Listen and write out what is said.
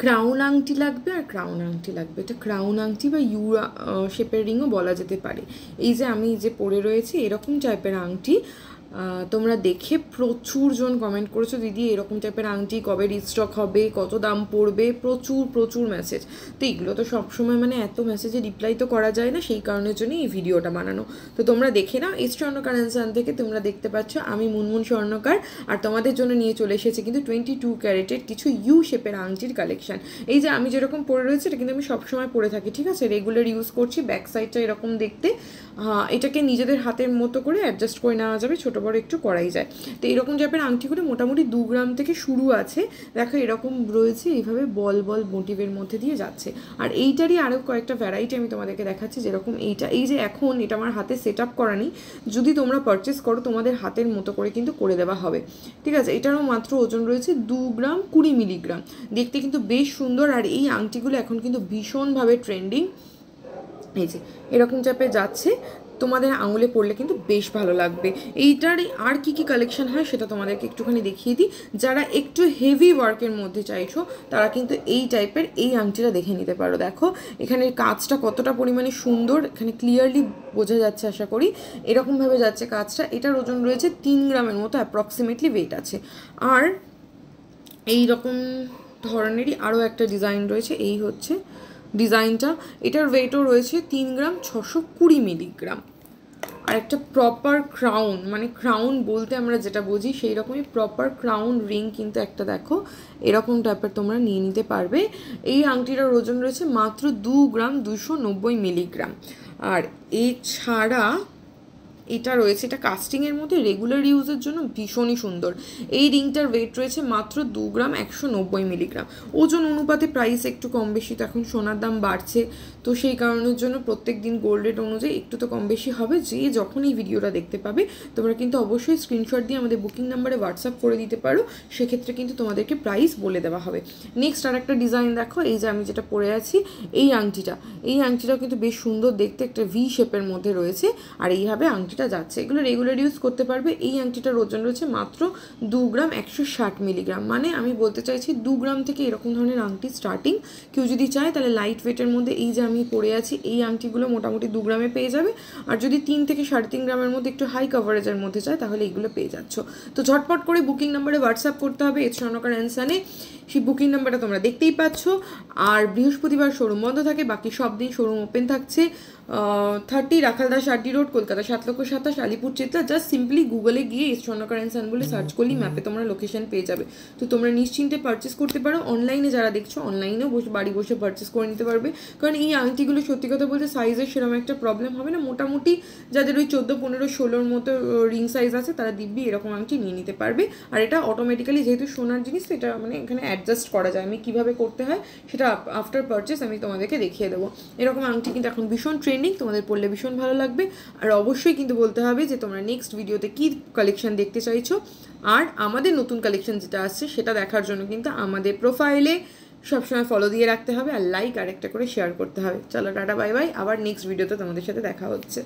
Crown আংটি লাগবে আর crown আংটি লাগবে। এটা ক্রাউন আংটি বা ইউ শেপের রিংও বলা যেতে পারে। এই যে আমি যে পরে রয়েছি এরকম টাইপের আংটি, তোমরা দেখে প্রচুর জন কমেন্ট করেছো দিদি এরকম টাইপের আংটি কবে রিস্টক হবে, কত দাম পড়বে, প্রচুর প্রচুর মেসেজ। তো এগুলো তো সবসময় মানে এত মেসেজে রিপ্লাই তো করা যায় না, সেই কারণের জন্যই এই ভিডিওটা বানানো। তো তোমরা দেখে নাও। এই স্বর্ণকার অ্যান্সান থেকে তোমরা দেখতে পাচ্ছ আমি মুনমুন স্বর্ণকার, আর তোমাদের জন্য নিয়ে চলে এসেছে কিন্তু 22 ক্যারেটের কিছু ইউ শেপের আংটির কালেকশন। এই যে আমি যেরকম পরে রয়েছে এটা কিন্তু আমি সবসময় পরে থাকি, ঠিক আছে, রেগুলার ইউজ করছি। ব্যাক সাইডটা এরকম দেখতে, এটাকে নিজেদের হাতের মতো করে অ্যাডজাস্ট করে নেওয়া যাবে, ছোটো বড় একটু করাই যায়। তো এরকম টাইপের আংটিগুলো মোটামুটি 2 গ্রাম থেকে শুরু আছে। দেখো এরকম রয়েছে, এইভাবে বল বল মোটিভের মধ্যে দিয়ে যাচ্ছে। আর এইটারই আরও কয়েকটা ভ্যারাইটি আমি তোমাদেরকে দেখাচ্ছি, যেরকম এইটা, এই যে এখন এটা আমার হাতে সেট আপ করা নেই, যদি তোমরা পারচেস করো তোমাদের হাতের মতো করে কিন্তু করে দেওয়া হবে, ঠিক আছে। এটারও মাত্র ওজন রয়েছে 2 গ্রাম 20 মিলিগ্রাম। দেখতে কিন্তু বেশ সুন্দর। আর এই আংটিগুলো এখন কিন্তু ভীষণভাবে ট্রেন্ডিং। এই যে এরকম টাইপের যাচ্ছে, তোমাদের আঙুলে পড়লে কিন্তু বেশ ভালো লাগবে। এইটার আর কি কি কালেকশন হয় সেটা তোমাদেরকে একটুখানি দেখিয়ে দিই। যারা একটু হেভি ওয়ার্কের মধ্যে চাইছো তারা কিন্তু এই টাইপের এই আংটিটা দেখে নিতে পারো। দেখো এখানে কাজটা কতটা পরিমাণে সুন্দর, এখানে ক্লিয়ারলি বোঝা যাচ্ছে আশা করি। এরকমভাবে যাচ্ছে কাজটা। এটার ওজন রয়েছে 3 গ্রামের মতো অ্যাপ্রক্সিমেটলি ওয়েট আছে। আর এই রকম ধরনেরই আরও একটা ডিজাইন রয়েছে, এই হচ্ছে ডিজাইনটা। এটার ওয়েটও রয়েছে 3 গ্রাম 620 মিলিগ্রাম। আর একটা প্রপার ক্রাউন, মানে ক্রাউন বলতে আমরা যেটা বুঝি সেই রকমই প্রপার ক্রাউন রিং কিন্তু একটা দেখো এরকম টাইপের তোমরা নিয়ে নিতে পারবে। এই আংটিটার ওজন রয়েছে মাত্র 2 গ্রাম 290 মিলিগ্রাম। আর এছাড়া এটা রয়েছে, এটা কাস্টিংয়ের মধ্যে রেগুলার ইউজের জন্য ভীষণই সুন্দর। এই রিংটার ওয়েট রয়েছে মাত্র 2 গ্রাম 190 মিলিগ্রাম। ওজন অনুপাতে প্রাইস একটু কম বেশি, তো এখন সোনার দাম বাড়ছে, তো সেই কারণের জন্য প্রত্যেক দিন গোল্ড রেট অনুযায়ী একটু তো কম বেশি হবে। যে যখন এই ভিডিওটা দেখতে পাবে তোমরা কিন্তু অবশ্যই স্ক্রিনশট দিয়ে আমাদের বুকিং নাম্বারে হোয়াটসঅ্যাপ করে দিতে পারো, সেক্ষেত্রে কিন্তু তোমাদেরকে প্রাইস বলে দেওয়া হবে। নেক্সট আর একটা ডিজাইন দেখো, এই যে আমি যেটা পরে আছি এই আংটিটা, এই আংটিটাও কিন্তু বেশ সুন্দর দেখতে, একটা ভি শেপের মধ্যে রয়েছে। আর এইভাবে আংটিটা যাচ্ছে, এগুলো রেগুলার ইউজ করতে পারবে। এই আংটিটার ওজন রয়েছে মাত্র 2 গ্রাম 160 মিলিগ্রাম। মানে আমি বলতে চাইছি 2 গ্রাম থেকে এরকম ধরনের আংটি স্টার্টিং। কেউ যদি চায় তাহলে লাইট ওয়েটের মধ্যে এই যে আমি পরে আছি এই আংটিগুলো মোটামুটি 2 গ্রামে পেয়ে যাবে। আর যদি 3 থেকে 3.5 গ্রামের মধ্যে একটু হাই কভারেজের মধ্যে চায় তাহলে এইগুলো পেয়ে যাচ্ছ। তো ঝটপট করে বুকিং নাম্বারে হোয়াটসঅ্যাপ করতে হবে এস স্বর্ণকার অ্যান্সানে, সেই বুকিং নাম্বারটা তোমরা দেখতেই পাচ্ছ। আর বৃহস্পতিবার শোরুম বন্ধ থাকে, বাকি সব দিন শোরুম ওপেন থাকছে। 30 Rakhaldas Auddy road, Kolkata 7,27,000, Alipore Chitra. Just simply গুগলে গিয়ে এস স্বর্ণকার অ্যান্সান বলে সার্চ করলেই ম্যাপে তোমরা লোকেশন পেয়ে যাবে। তো তোমরা নিশ্চিন্তে পারচেস করতে পারো। অনলাইনে যারা দেখছো অনলাইনেও বসে বাড়ি বসে পারচেস করে নিতে পারবে, কারণ এই আংটিগুলো সত্যি কথা বলতে সাইজের সেরকম একটা প্রবলেম হবে না। মোটামুটি যাদের ওই 14, 15, 16 মতো রিং সাইজ আছে তারা দিব্যি এরকম আংটি নিয়ে নিতে পারবে। আর এটা অটোমেটিক্যালি যেহেতু সোনার জিনিস তো এটা মানে এখানে অ্যাডজাস্ট করা যায়। আমি কীভাবে করতে হয় সেটা আফটার পারচেস আমি তোমাদেরকে দেখিয়ে দেবো। এরকম আংটি কিন্তু এখন ভীষণ ট্রেন্ডিং, তোমাদের পরলে ভীষণ ভালো লাগবে। আর অবশ্যই কিন্তু বলতে হবে যে তোমরা নেক্সট ভিডিওতে কী কালেকশন দেখতে চাইছো। আর আমাদের নতুন কালেকশন যেটা আসছে সেটা দেখার জন্য কিন্তু আমাদের প্রোফাইলে সবসময় ফলো দিয়ে রাখতে হবে, আর লাইক আর একটা করে শেয়ার করতে হবে। চলো টাটা বাই বাই, আবার নেক্সট ভিডিওতে তোমাদের সাথে দেখা হচ্ছে।